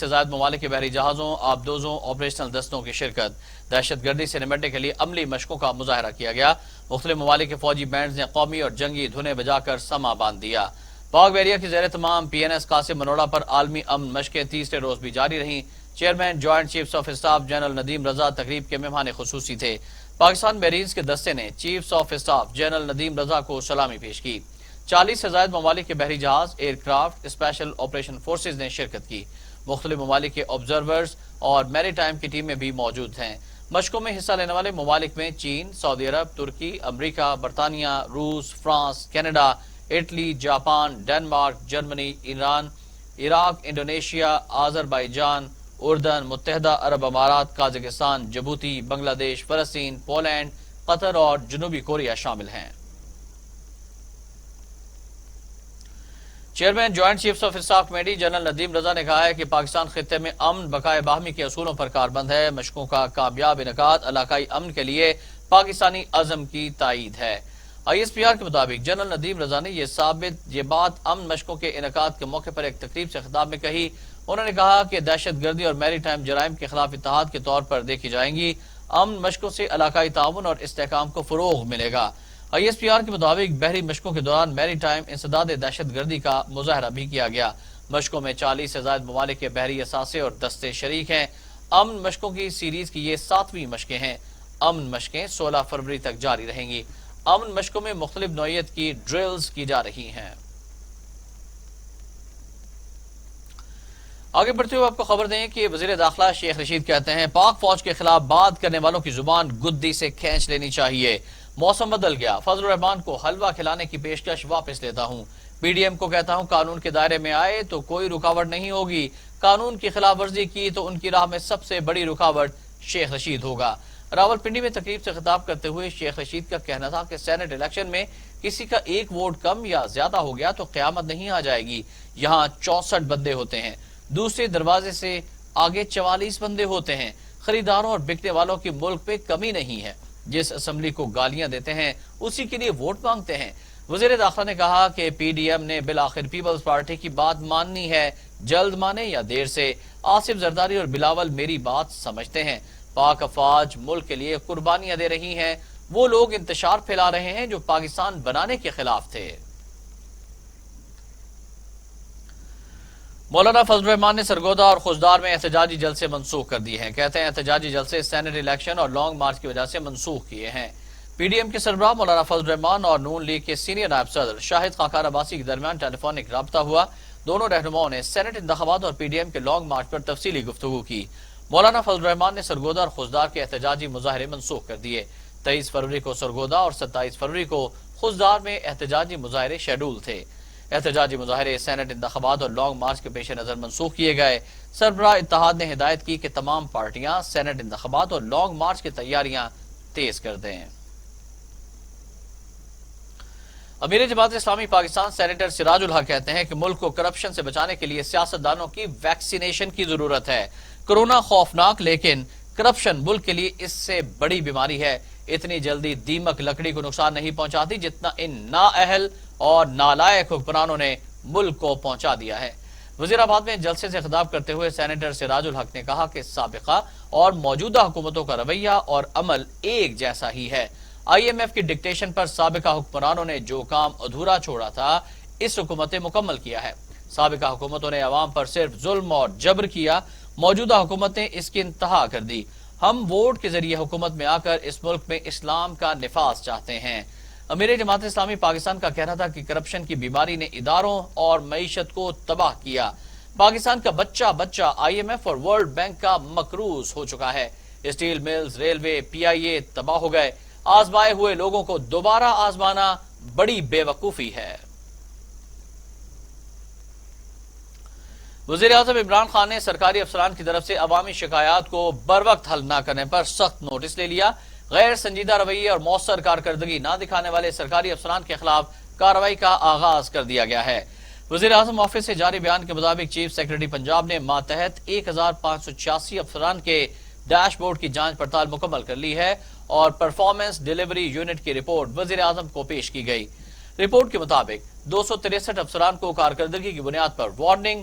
سے زائد ممالک کے بحری جہازوں آبدوزوں آپریشنل دستوں کی شرکت دہشت گردی سے نمٹنے کے لیے عملی مشقوں کا مظاہرہ کیا گیا مختلف ممالک کے فوجی بینڈز نے قومی اور جنگی دھنیں بجا کر سما باندھ دیا پاک بحریہ کی زیر تمام P N S Qasim Manora پر عالمی امن مشقیں تیسرے روز بھی جاری رہیں chairman joint chiefs of staff general Nadeem Raza تقریب کے مہمان خصوصی تھے پاکستان میرینز کے دستے نے chiefs of staff general Nadeem Raza کو سلامی پیش کی 40 سے زائد ممالک کے بحری جہاز aircraft special operation forces نے شرکت کی مختلف ممالک کے آبزرورز اور میری ٹائم کی ٹیمیں بھی موجود ہیں مشقوں میں حصہ لینے والے ممالک میں چین سعودی عرب ترکی امریکہ برطانیہ روس France Canada Italy Japan Denmark Germany Iran Iraq Indonesia Azerbaijan اردن متحدہ عرب امارات قازقستان جبوتی بنگلہ دیش فلسطین پولینڈ قطر اور جنوبی کوریا شامل ہیں chairman joint chiefs of staff committee general Nadeem Raza نے کہا ہے کہ پاکستان خطے میں امن بقائے باہمی کے اصولوں پر کاربند ہے مشقوں کا کامیاب انعقاد علاقائی امن کے لیے پاکستانی عزم کی تائید ہے آئی ایس پی آر کے مطابق جنرل ندیم رضا نے یہ بات امن مشقوں کے انعقاد کے موقع پر ایک تقریب سے خطاب میں کہی انہوں نے کہا کہ دہشت گردی اور میری ٹائم جرائم کے خلاف اتحاد کے طور پر دیکھی جائیں گی امن مشقوں سے علاقائی تعاون اور استحکام کو فروغ ملے گا آئی ایس پی آر کے مطابق بحری مشقوں کے دوران میری ٹائم انسداد دہشت گردی کا مظاہرہ بھی کیا گیا مشقوں میں 40 سے زائد ممالک کے بحری اثاثے اور دستے شریک ہیں امن مشقوں کی سیریز کی یہ 7ویں مشقیں ہیں امن مشقیں 16 فروری تک جاری رہیں گی امن مشقوں میں مختلف نوعیت کی ڈرلز کی جا رہی ہیں آگے بڑھتے ہوئے آپ کو خبر دیں کہ وزیر داخلہ شیخ رشید کہتے ہیں پاک فوج کے خلاف بات کرنے والوں کی زبان گدی سے کھینچ لینی چاہیے موسم بدل گیا فضل الرحمان کو حلوہ کھلانے کی پیشکش واپس لیتا ہوں پی ڈی ایم کو کہتا ہوں قانون کے دائرے میں آئے تو کوئی رکاوٹ نہیں ہوگی قانون کی خلاف ورزی کی تو ان کی راہ میں سب سے بڑی رکاوٹ شیخ رشید ہوگا راولپنڈی میں تقریب سے خطاب کرتے ہوئے شیخ رشید کا کہنا تھا کہ سینٹ الیکشن میں کسی کا ایک ووٹ کم یا زیادہ ہو گیا تو قیامت نہیں آ جائے گی یہاں 64 بندے ہوتے ہیں دوسرے دروازے سے آگے 44 بندے ہوتے ہیں خریداروں اور بکنے والوں کی ملک پہ کمی نہیں ہے جس اسمبلی کو گالیاں دیتے ہیں اسی کے لیے ووٹ مانگتے ہیں وزیر داخلہ نے کہا کہ پی ڈی ایم نے بالآخر پیپلز پارٹی کی بات ماننی ہے جلد مانے یا دیر سے آصف زرداری اور بلاول میری بات سمجھتے ہیں پاک افواج ملک کے لیے قربانیاں دے رہی ہیں وہ لوگ انتشار پھیلا رہے ہیں جو پاکستان بنانے کے خلاف تھے مولانا فضل الرحمان نے سرگودا اور خوزدار میں احتجاجی جلسے منسوخ کر دیے ہیں کہتے ہیں احتجاجی جلسے سینٹ الیکشن اور لانگ مارچ کی وجہ سے منسوخ کیے ہیں پی ڈی ایم کے سربراہ مولانا فضل الرحمان اور نون لیگ کے سینئر نائب صدر شاہد خاکار عباسی کے درمیان ٹیلی فونک رابطہ ہوا دونوں رہنماؤں نے سینٹ انتخابات اور پی ڈی ایم کے لانگ مارچ پر تفصیلی گفتگو کی مولانا فضل الرحمان نے سرگودا اور خوزدار کے احتجاجی مظاہرے منسوخ کر دیے 23 فروری کو سرگودا اور 27 فروری کو خوزدار میں احتجاجی مظاہرے شیڈول تھے احتجاجی مظاہرے سینٹ انتخابات اور لانگ مارچ کے پیش نظر منسوخ کیے گئے سربراہ اتحاد نے ہدایت کی کہ تمام پارٹیاں سینٹ انتخابات اور لانگ مارچ کی تیاریاں تیز کر دیں امیر جماعت اسلامی پاکستان سینیٹر سراج الحق کہتے ہیں کہ ملک کو کرپشن سے بچانے کے لیے سیاستدانوں کی ویکسینیشن کی ضرورت ہے کرونا خوفناک لیکن کرپشن ملک کے لیے اس سے بڑی بیماری ہے اتنی جلدی دیمک لکڑی کو نقصان نہیں پہنچاتی جتنا ان نااہل اور نالائق حکمرانوں نے ملک کو پہنچا دیا ہے وزیر آباد میں جلسے سے خطاب کرتے ہوئے سینیٹر سراج الحق نے کہا کہ سابقہ اور موجودہ حکومتوں کا رویہ اور عمل ایک جیسا ہی ہے آئی ایم ایف کی ڈکٹیشن پر سابقہ حکمرانوں نے جو کام ادھورا چھوڑا تھا اس حکومت نے مکمل کیا ہے سابقہ حکومتوں نے عوام پر صرف ظلم اور جبر کیا موجودہ حکومت نے اس کی انتہا کر دی ہم ووٹ کے ذریعے حکومت میں آ کر اس ملک میں اسلام کا نفاذ چاہتے ہیں امیر جماعت اسلامی پاکستان کا کہنا تھا کہ کرپشن کی بیماری نے اداروں اور معیشت کو تباہ کیا پاکستان کا بچہ آئی ایم ایف اور ورلڈ بینک کا مقروض ہو چکا ہے اسٹیل ملز ریلوے پی آئی اے تباہ ہو گئے آزمائے ہوئے لوگوں کو دوبارہ آزمانا بڑی بے وقوفی ہے وزیر اعظم عمران خان نے سرکاری افسران کی طرف سے عوامی شکایات کو بر وقت حل نہ کرنے پر سخت نوٹس لے لیا غیر سنجیدہ رویے اور مؤثر کارکردگی نہ دکھانے والے سرکاری افسران کے خلاف کارروائی کا آغاز کر دیا گیا ہے وزیر اعظم آفس سے جاری بیان کے مطابق چیف سیکرٹری پنجاب نے ماتحت 1586 افسران کے ڈیش بورڈ کی جانچ پڑتال مکمل کر لی ہے اور پرفارمنس ڈیلیوری یونٹ کی رپورٹ وزیر اعظم کو پیش کی گئی رپورٹ کے مطابق 263 افسران کو کارکردگی کی بنیاد پر وارننگ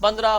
15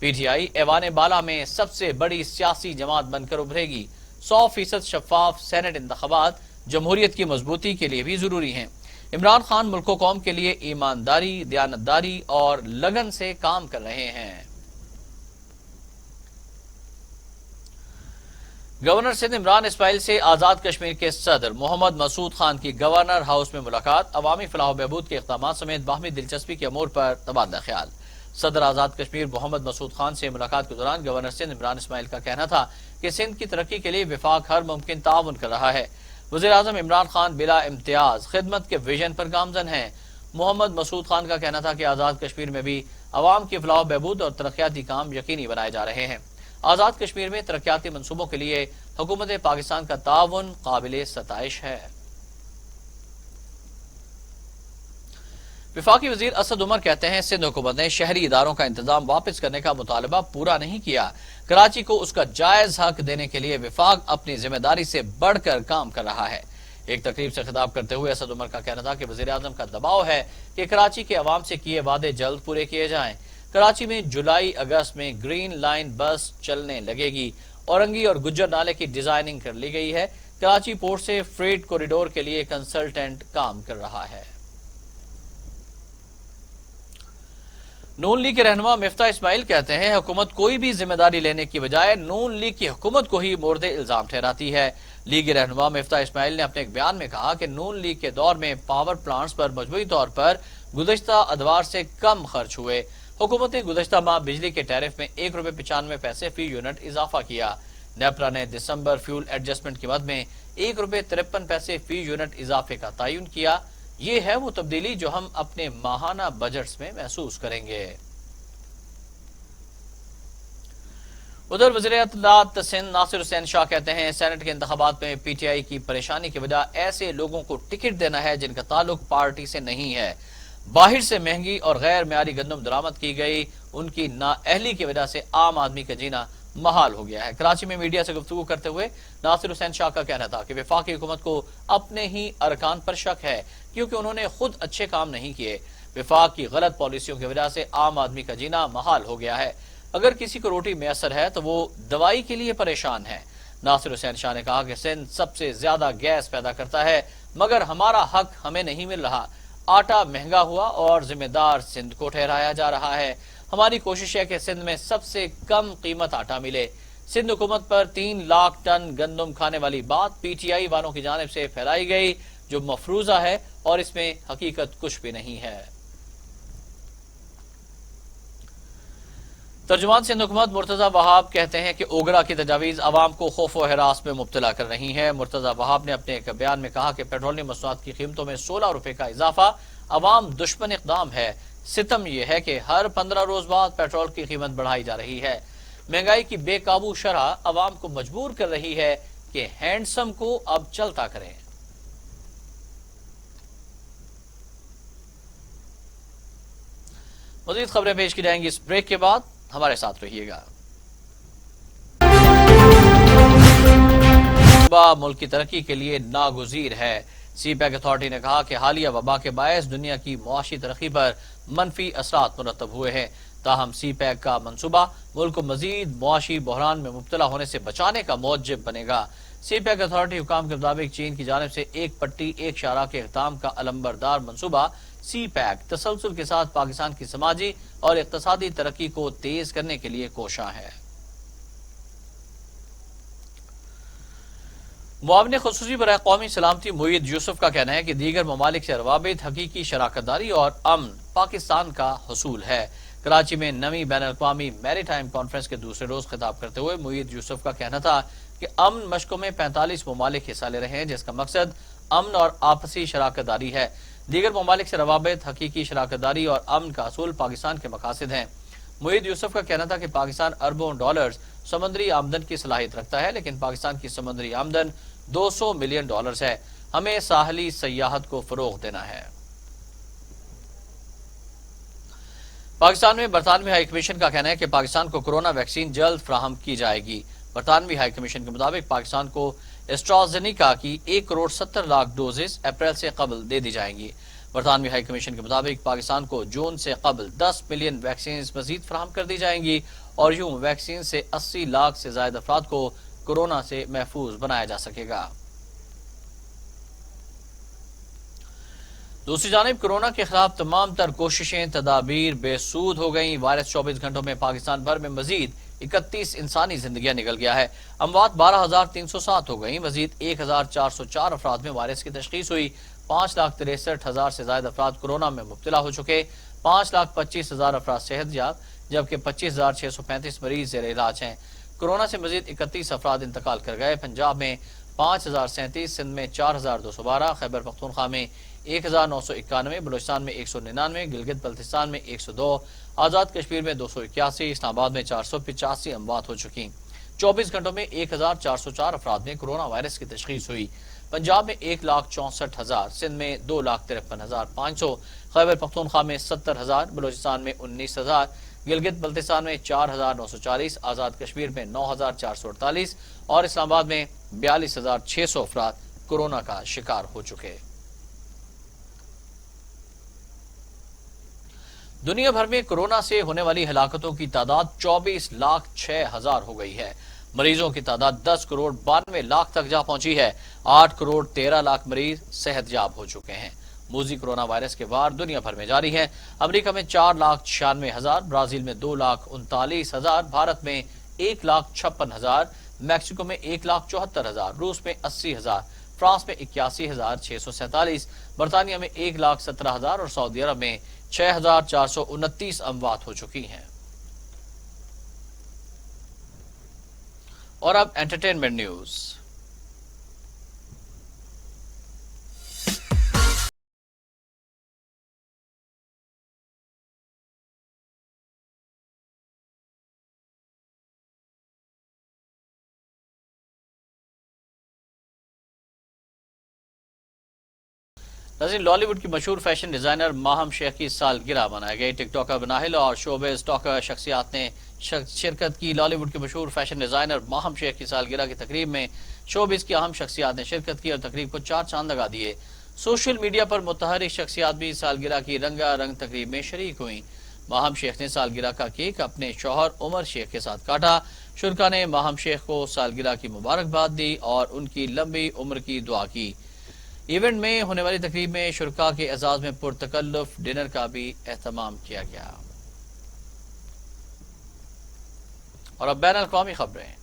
پی ٹی آئی ایوان بالا میں سب سے بڑی سیاسی جماعت بن کر ابھرے گی۔ 100% شفاف سینٹ انتخابات جمہوریت کی مضبوطی کے لیے بھی ضروری ہیں۔ عمران خان ملک و قوم کے لیے ایمانداری، دیانتداری اور لگن سے کام کر رہے ہیں۔ گورنر سندھ عمران اسماعیل سے آزاد کشمیر کے صدر محمد مسعود خان کی گورنر ہاؤس میں ملاقات، عوامی فلاح و بہبود کے اقدامات سمیت باہمی دلچسپی کے امور پر تبادلہ خیال۔ صدر آزاد کشمیر محمد مسعود خان سے ملاقات کے دوران گورنر سندھ عمران اسماعیل کا کہنا تھا کہ سندھ کی ترقی کے لیے وفاق ہر ممکن تعاون کر رہا ہے۔ وزیر اعظم عمران خان بلا امتیاز خدمت کے ویژن پر گامزن ہیں۔ محمد مسعود خان کا کہنا تھا کہ آزاد کشمیر میں بھی عوام کی فلاح و بہبود اور ترقیاتی کام یقینی بنائے جا رہے ہیں۔ آزاد کشمیر میں ترقیاتی منصوبوں کے لیے حکومت پاکستان کا تعاون قابل ستائش ہے۔ وفاقی وزیر اسد عمر کہتے ہیں سندھ حکومت نے شہری اداروں کا انتظام واپس کرنے کا مطالبہ پورا نہیں کیا۔ کراچی کو اس کا جائز حق دینے کے لیے وفاق اپنی ذمہ داری سے بڑھ کر کام کر رہا ہے۔ ایک تقریب سے خطاب کرتے ہوئے اسد عمر کا کہنا تھا کہ وزیر اعظم کا دباؤ ہے کہ کراچی کے عوام سے کیے وعدے جلد پورے کیے جائیں۔ کراچی میں جولائی اگست میں گرین لائن بس چلنے لگے گی۔ اورنگی اور گجر نالے کی ڈیزائننگ کر لی گئی ہے۔ کراچی پورٹ سے فریٹ کوریڈور کے لیے کنسلٹنٹ کام کر رہا ہے۔ نون لیگ کے رہنما مفتاح اسماعیل کہتے ہیں حکومت کوئی بھی ذمہ داری لینے کی بجائے نون لیگ کی حکومت کو ہی مورد الزام ٹھہراتی ہے۔ لیگی رہنما مفتاح اسماعیل نے اپنے ایک بیان میں کہا کہ نون لیگ کے دور میں پاور پلانٹس پر مجموعی طور پر گزشتہ ادوار سے کم خرچ ہوئے۔ حکومت نے گزشتہ ماہ بجلی کے ٹیرف میں ₹1.95 فی یونٹ اضافہ کیا۔ نیپرا نے دسمبر فیول ایڈجسٹمنٹ کی مد میں ₹1.53 فی یونٹ اضافے کا تعین کیا۔ یہ ہے وہ تبدیلی جو ہم اپنے ماہانہ بجٹس میں محسوس کریں گے۔ ادھر وزیر اطلاعات سندھ ناصر حسین شاہ کہتے ہیں سینٹ کے انتخابات میں پی ٹی آئی کی پریشانی کی وجہ ایسے لوگوں کو ٹکٹ دینا ہے جن کا تعلق پارٹی سے نہیں ہے۔ باہر سے مہنگی اور غیر معیاری گندم درآمد کی گئی، ان کی نااہلی کی وجہ سے عام آدمی کا جینا محال ہو گیا ہے۔ کراچی میں میڈیا سے گفتگو کرتے ہوئے ناصر حسین شاہ کا کہنا تھا کہ وفاقی حکومت کو اپنے ہی ارکان پر شک ہے کیونکہ انہوں نے خود اچھے کام نہیں کیے۔ وفاق کی غلط پالیسیوں کی وجہ سے عام آدمی کا جینا محال ہو گیا ہے۔ اگر کسی کو روٹی میسر ہے تو وہ دوائی کے لیے پریشان ہے۔ ناصر حسین شاہ نے کہا کہ سندھ سب سے زیادہ گیس پیدا کرتا ہے مگر ہمارا حق ہمیں نہیں مل رہا۔ آٹا مہنگا ہوا اور ذمہ دار سندھ کو ٹھہرایا جا رہا ہے۔ ہماری کوشش ہے کہ سندھ میں سب سے کم قیمت آٹا ملے۔ سندھ حکومت پر 3 لاکھ ٹن گندم کھانے والی بات پی ٹی آئی والوں کی جانب سے پھیلائی گئی جو مفروضہ ہے اور اس میں حقیقت کچھ بھی نہیں ہے۔ ترجمان سندھ حکومت مرتضی وہاب کہتے ہیں کہ اوگرا کی تجاویز عوام کو خوف و ہراس میں مبتلا کر رہی ہیں۔ مرتضی وہاب نے اپنے ایک بیان میں کہا کہ پیٹرولیم مصنوعات کی قیمتوں میں ₹16 کا اضافہ عوام دشمن اقدام ہے۔ ستم یہ ہے کہ ہر 15 روز بعد پیٹرول کی قیمت بڑھائی جا رہی ہے۔ مہنگائی کی بے قابو شرح عوام کو مجبور کر رہی ہے کہ ہینڈسم کو اب چلتا کریں۔ مزید خبریں پیش کی جائیں گی اس بریک کے بعد، ہمارے ساتھ رہیے گا۔ ملک کی ترقی کے لیے ناگزیر ہے۔ سی پیک اتھارٹی نے کہا کہ حالیہ وبا کے باعث دنیا کی معاشی ترقی پر منفی اثرات مرتب ہوئے ہیں، تاہم سی پیک کا منصوبہ ملک کو مزید معاشی بحران میں مبتلا ہونے سے بچانے کا موجب بنے گا۔ سی پیک اتھارٹی حکام کے مطابق چین کی جانب سے ایک پٹی ایک شاہراہ کے اختتام کا علمبردار منصوبہ سی پیک تسلسل کے ساتھ پاکستان کی سماجی اور اقتصادی ترقی کو تیز کرنے کے لیے کوشاں ہے۔ معاون خصوصی برائے قومی سلامتی معید یوسف کا کہنا ہے کہ دیگر ممالک سے روابط حقیقی شراکت داری اور امن پاکستان کا حصول ہے۔ کراچی میں 9ویں بین الاقوامی میری ٹائم کانفرنس کے دوسرے روز خطاب کرتے ہوئے معید یوسف کا کہنا تھا کہ امن مشقوں میں 45 ممالک حصہ لے رہے ہیں جس کا مقصد امن اور آپسی شراکت داری ہے۔ دیگر ممالک سے روابط حقیقی شراکت داری اور امن کا حصول پاکستان کے مقاصد ہیں۔ معید یوسف کا کہنا تھا کہ پاکستان اربوں ڈالرز سمندری آمدن کی صلاحیت رکھتا ہے لیکن پاکستان کی سمندری آمدن $200 ملین ہے۔ ہمیں ساحلی سیاحت کو فروغ دینا ہے۔ پاکستان میں برطانوی ہائی کمیشن کا کہنا ہے کہ پاکستان کو کورونا ویکسین جلد فراہم کی جائے گی۔ برطانوی ہائی کمیشن کے مطابق پاکستان کو ایسٹرازینیکا کی 1,70,00,000 ڈوزز اپریل سے قبل دے دی جائیں گی۔ برطانوی ہائی کمیشن کے مطابق پاکستان کو جون سے قبل 10 ملین ویکسینز مزید فراہم کر دی جائیں گی اور یوں ویکسین سے 80 لاکھ سے زائد افراد کو کورونا سے محفوظ بنایا جا سکے گا۔ دوسری جانب کورونا کے خلاف تمام تر کوششیں تدابیر بے سود ہو گئیں۔ وائرس 24 گھنٹوں میں پاکستان بھر میں مزید 31 انسانی زندگیاں نکل گیا ہے۔ اموات 12,307 ہو گئیں۔ مزید 1,404 افراد میں وائرس کی تشخیص ہوئی۔ 5,63,000 سے زائد افراد کورونا میں مبتلا ہو چکے۔ 5,25,000 افراد صحت یاب جبکہ 25,635 مریض زیر علاج ہیں۔ کورونا سے مزید 31 افراد انتقال کر گئے۔ پنجاب میں 5,037، سندھ میں 4,212، خیبر پختونخوا میں 1,991، بلوچستان میں 199، گلگت بلتستان میں 102، آزاد کشمیر میں 281، اسلام آباد میں 485 اموات ہو چکی۔ 24 گھنٹوں میں 1,404 افراد میں کورونا وائرس کی تشخیص ہوئی۔ پنجاب میں 1,64,000، سندھ میں 2,53,500، خیبر پختونخوا میں 70,000، بلوچستان میں 19,000، گلگت بلتستان میں 4,940، آزاد کشمیر میں 9,448 اور اسلام آباد میں 42,600 افراد کورونا کا شکار ہو چکے۔ دنیا بھر میں کورونا سے ہونے والی ہلاکتوں کی تعداد 24,06,000 ہو گئی ہے۔ مریضوں کی تعداد 10,92,00,000 تک جا پہنچی ہے۔ 8,13,00,000 مریض صحت یاب ہو چکے ہیں۔ موذی کورونا وائرس کے وار دنیا بھر میں جاری ہے۔ امریکہ میں 4,96,000، برازیل میں 2,39,000، بھارت میں 1,56,000، میکسیکو میں 1,74,000، روس میں 80,000، فرانس میں 81,647، برطانیہ میں 1,17,000 اور سعودی عرب میں 6,429 اموات ہو چکی ہیں۔ اور اب انٹرٹینمنٹ نیوز۔ ناظرین، لالی ووڈ کی مشہور فیشن ڈیزائنر ماہم شیخ کی سالگرہ منائی گئی۔ ٹک ٹاکر بناہل اور شوبز ٹاکر شخصیات نے شرکت کی۔ لالی ووڈ کی مشہور فیشن ڈیزائنر ماہم شیخ کی سالگرہ کی تقریب میں شوبز کی اہم شخصیات نے شرکت کی اور تقریب کو 4 چاند لگا دیے۔ سوشل میڈیا پر متحرک شخصیات بھی سالگرہ کی رنگا رنگ تقریب میں شریک ہوئیں۔ ماہم شیخ نے سالگرہ کا کیک اپنے شوہر عمر شیخ کے ساتھ کاٹا۔ شرکا نے ماہم شیخ کو سالگرہ کی مبارکباد دی اور ان کی لمبی عمر کی دعا کی۔ ایونٹ میں ہونے والی تقریب میں شرکاء کے اعزاز میں پرتکلف ڈنر کا بھی اہتمام کیا گیا۔ اور اب بین الاقوامی خبریں۔